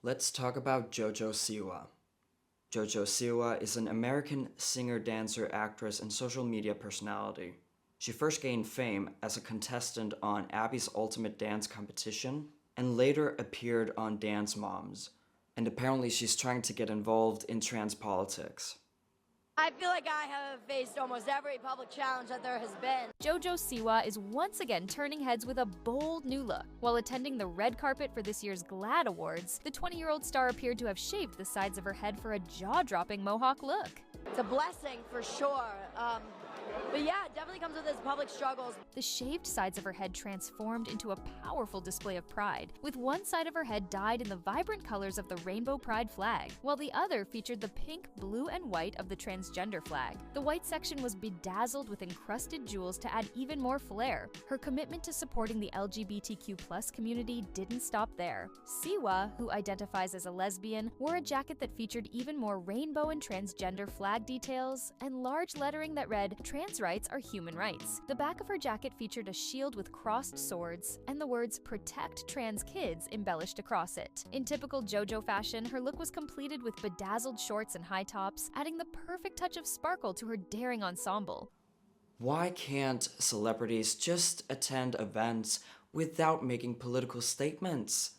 Let's talk about JoJo Siwa. JoJo Siwa is an American singer, dancer, actress, and social media personality. She first gained fame as a contestant on Abby's Ultimate Dance Competition and later appeared on Dance Moms. And apparently she's trying to get involved in trans politics. I feel like I have faced almost every public challenge that there has been. JoJo Siwa is once again turning heads with a bold new look. While attending the red carpet for this year's GLAAD Awards, the 20-year-old star appeared to have shaved the sides of her head for a jaw-dropping mohawk look. It's a blessing for sure. But yeah, it definitely comes with its public struggles. The shaved sides of her head transformed into a powerful display of pride, with one side of her head dyed in the vibrant colors of the rainbow pride flag, while the other featured the pink, blue, and white of the transgender flag. The white section was bedazzled with encrusted jewels to add even more flair. Her commitment to supporting the LGBTQ+ community didn't stop there. Siwa, who identifies as a lesbian, wore a jacket that featured even more rainbow and transgender flag details and large lettering that read, "Trans rights are human rights." The back of her jacket featured a shield with crossed swords and the words "Protect Trans Kids" embellished across it. In typical JoJo fashion, her look was completed with bedazzled shorts and high tops, adding the perfect touch of sparkle to her daring ensemble. Why can't celebrities just attend events without making political statements?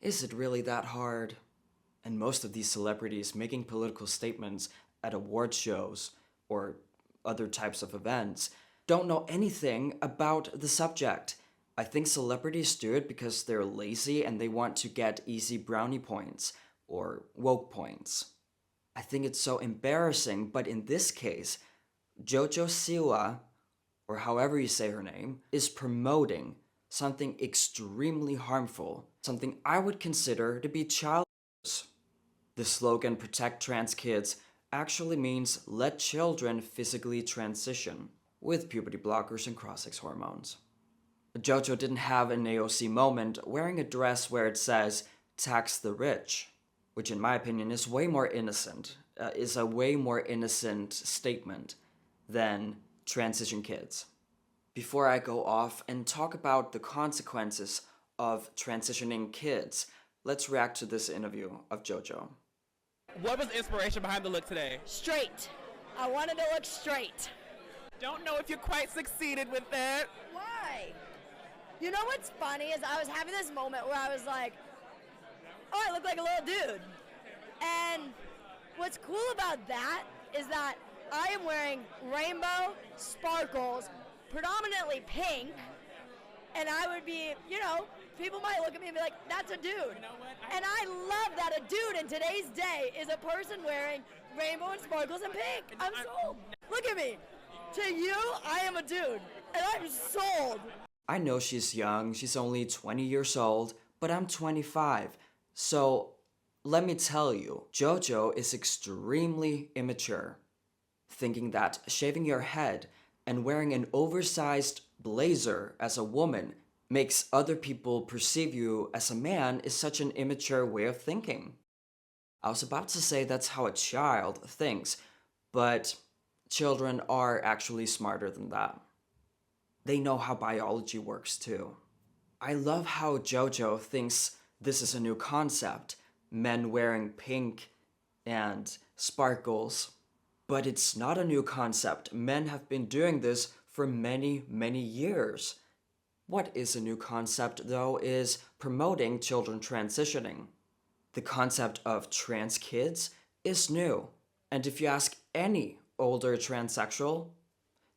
Is it really that hard? And most of these celebrities making political statements at award shows or other types of events don't know anything about the subject. I think celebrities do it because they're lazy and they want to get easy brownie points or woke points. I think it's so embarrassing, but in this case, JoJo Siwa, or however you say her name, is promoting something extremely harmful, something I would consider to be child abuse. The slogan "Protect Trans Kids" actually means let children physically transition with puberty blockers and cross-sex hormones. JoJo didn't have an AOC moment wearing a dress where it says "tax the rich," which in my opinion is way more innocent, is a way more innocent statement than transition kids. Before I go off and talk about the consequences of transitioning kids, let's react to this interview of JoJo. What was the inspiration behind the look today? Straight. I wanted to look straight. Don't know if you quite succeeded with that. Why? You know what's funny is I was having this moment where I was like, oh, I look like a little dude. And what's cool about that is that I am wearing rainbow sparkles, predominantly pink, and I would be, people might look at me and be like, that's a dude. You know what? And I love that a dude in today's day is a person wearing rainbow and sparkles and pink. I'm sold. Look at me. To you, I am a dude, and I'm sold. I know she's young, she's only 20 years old, but I'm 25. So let me tell you, JoJo is extremely immature. Thinking that shaving your head and wearing an oversized blazer as a woman makes other people perceive you as a man is such an immature way of thinking. I was about to say that's how a child thinks, but children are actually smarter than that. They know how biology works too. I love how JoJo thinks this is a new concept, men wearing pink and sparkles. But it's not a new concept. Men have been doing this for many, many years. What is a new concept, though, is promoting children transitioning. The concept of trans kids is new. And if you ask any older transsexual,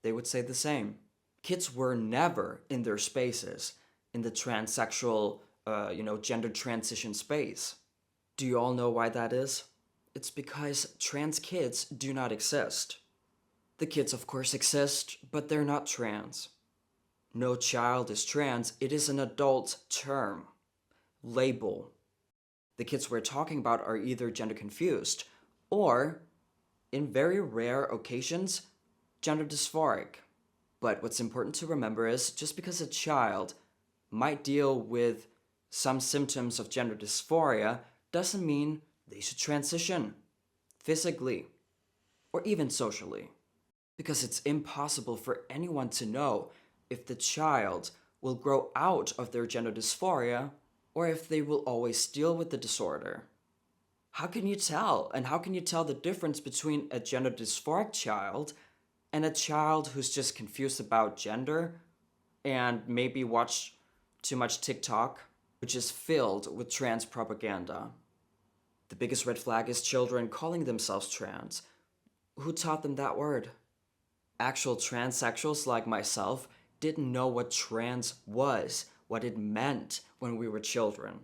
they would say the same. Kids were never in their spaces in the transsexual, gender transition space. Do you all know why that is? It's because trans kids do not exist. The kids, of course, exist, but they're not trans. No child is trans, it is an adult term, label. The kids we're talking about are either gender confused or, in very rare occasions, gender dysphoric. But what's important to remember is just because a child might deal with some symptoms of gender dysphoria doesn't mean they should transition physically or even socially, because it's impossible for anyone to know if the child will grow out of their gender dysphoria or if they will always deal with the disorder. How can you tell? And how can you tell the difference between a gender dysphoric child and a child who's just confused about gender and maybe watched too much TikTok, which is filled with trans propaganda? The biggest red flag is children calling themselves trans. Who taught them that word? Actual transsexuals like myself didn't know what trans was, what it meant when we were children.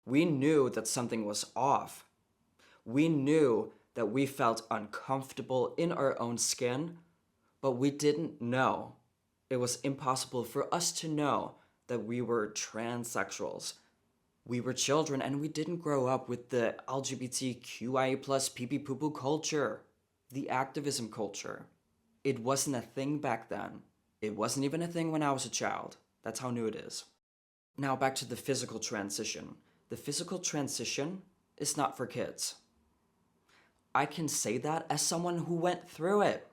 We knew that something was off. We knew that we felt uncomfortable in our own skin, but we didn't know. It was impossible for us to know that we were transsexuals. We were children and we didn't grow up with the LGBTQIA plus pee-pee poo-poo culture, the activism culture. It wasn't a thing back then. It wasn't even a thing when I was a child. That's how new it is. Now back to the physical transition. The physical transition is not for kids. I can say that as someone who went through it.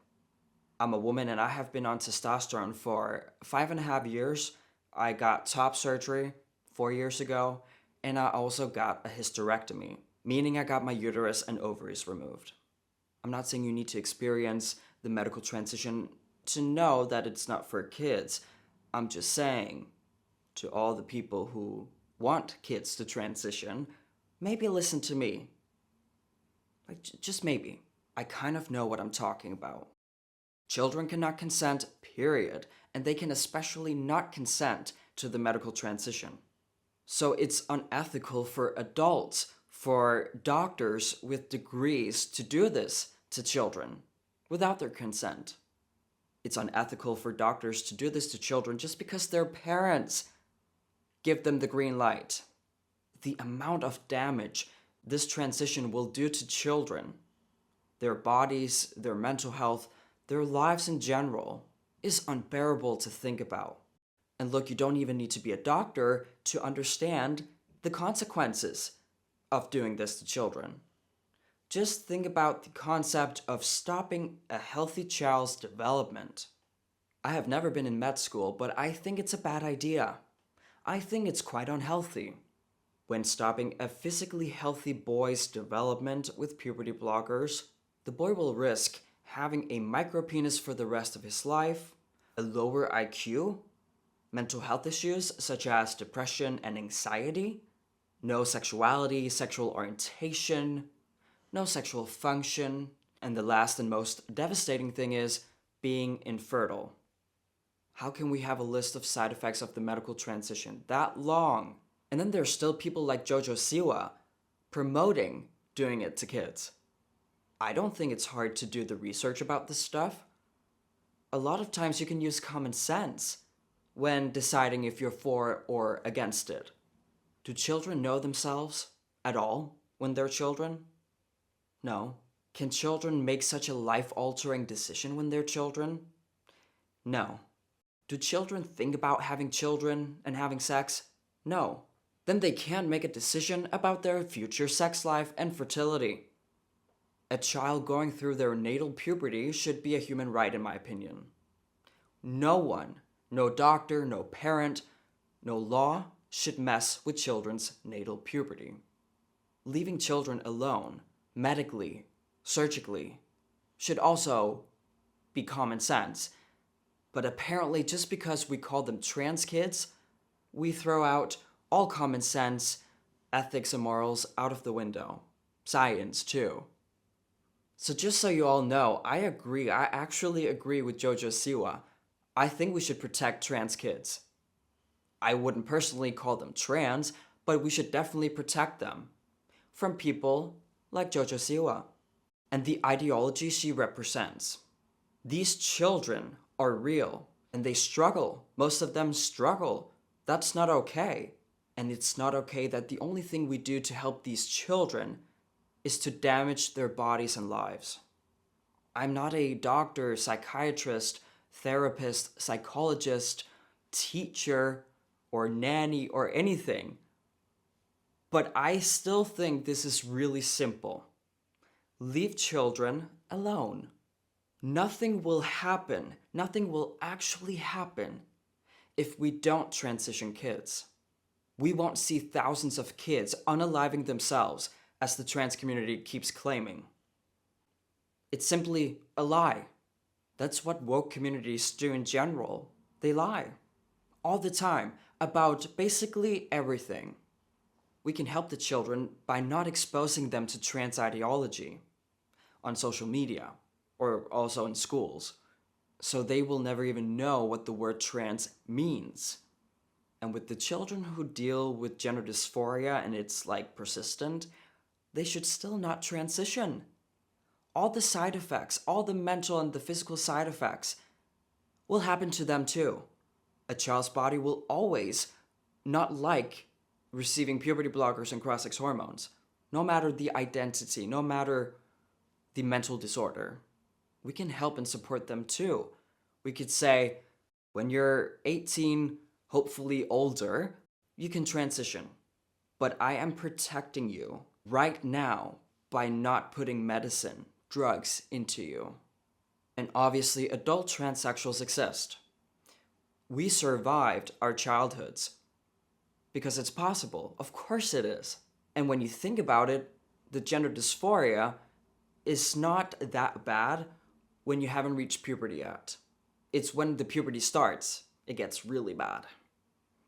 I'm a woman and I have been on testosterone for 5.5 years. I got top surgery 4 years ago, and I also got a hysterectomy, meaning I got my uterus and ovaries removed. I'm not saying you need to experience the medical transition to know that it's not for kids. I'm just saying to all the people who want kids to transition, maybe listen to me. Just maybe. I kind of know what I'm talking about. Children cannot consent, period, and they can especially not consent to the medical transition. So it's unethical for adults, for doctors with degrees to do this to children without their consent. It's unethical for doctors to do this to children just because their parents give them the green light. The amount of damage this transition will do to children, their bodies, their mental health, their lives in general, is unbearable to think about. And look, you don't even need to be a doctor to understand the consequences of doing this to children. Just think about the concept of stopping a healthy child's development. I have never been in med school, but I think it's a bad idea. I think it's quite unhealthy. When stopping a physically healthy boy's development with puberty blockers, the boy will risk having a micropenis for the rest of his life, a lower IQ, mental health issues such as depression and anxiety, no sexuality, sexual orientation, no sexual function, and the last and most devastating thing is being infertile. How can we have a list of side effects of the medical transition that long? And then there's still people like JoJo Siwa promoting doing it to kids. I don't think it's hard to do the research about this stuff. A lot of times you can use common sense when deciding if you're for or against it. Do children know themselves at all when they're children? No. Can children make such a life-altering decision when they're children? No. Do children think about having children and having sex? No. Then they can't make a decision about their future sex life and fertility. A child going through their natal puberty should be a human right, in my opinion. No one, no doctor, no parent, no law should mess with children's natal puberty. Leaving children alone, medically, surgically, should also be common sense. But apparently just because we call them trans kids, we throw out all common sense, ethics and morals out of the window. Science, too. So just so you all know, I actually agree with JoJo Siwa. I think we should protect trans kids. I wouldn't personally call them trans, but we should definitely protect them from people like JoJo Siwa and the ideology she represents. These children are real and they struggle. Most of them struggle. That's not okay. And it's not okay that the only thing we do to help these children is to damage their bodies and lives. I'm not a doctor, psychiatrist, therapist, psychologist, teacher, or nanny or anything. But I still think this is really simple. Leave children alone. Nothing will happen, nothing will actually happen if we don't transition kids. We won't see thousands of kids unaliving themselves, as the trans community keeps claiming. It's simply a lie. That's what woke communities do in general. They lie. All the time, about basically everything. We can help the children by not exposing them to trans ideology on social media or also in schools, so they will never even know what the word trans means. And with the children who deal with gender dysphoria and it's like persistent, they should still not transition. All the side effects, all the mental and the physical side effects will happen to them too. A child's body will always not like receiving puberty blockers and cross-sex hormones, no matter the identity, no matter the mental disorder. We can help and support them too. We could say, when you're 18, hopefully older, you can transition. But I am protecting you right now by not putting medicine, drugs into you. And obviously, adult transsexuals exist. We survived our childhoods because it's possible. Of course it is. And when you think about it, the gender dysphoria is not that bad when you haven't reached puberty yet. It's when the puberty starts, it gets really bad.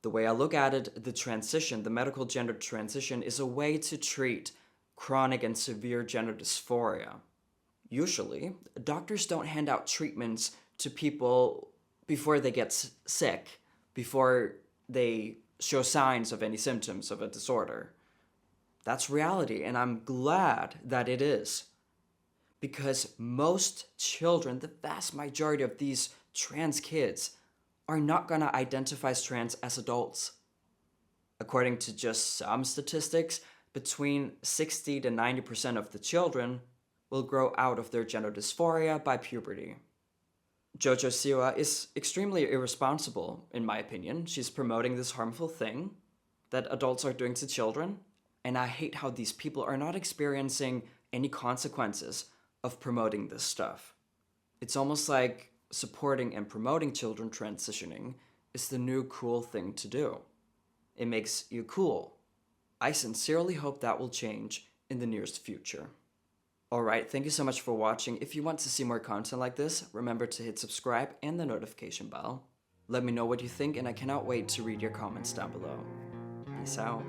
The way I look at it, the transition, the medical gender transition, is a way to treat chronic and severe gender dysphoria. Usually, doctors don't hand out treatments to people before they get sick, before they show signs of any symptoms of a disorder. That's reality, and I'm glad that it is. Because most children, the vast majority of these trans kids, are not going to identify as trans as adults. According to just some statistics, between 60 to 90% of the children will grow out of their gender dysphoria by puberty. JoJo Siwa is extremely irresponsible, in my opinion. She's promoting this harmful thing that adults are doing to children, and I hate how these people are not experiencing any consequences of promoting this stuff. It's almost like supporting and promoting children transitioning is the new cool thing to do. It makes you cool. I sincerely hope that will change in the nearest future. Alright, thank you so much for watching. If you want to see more content like this, remember to hit subscribe and the notification bell. Let me know what you think, and I cannot wait to read your comments down below. Peace out.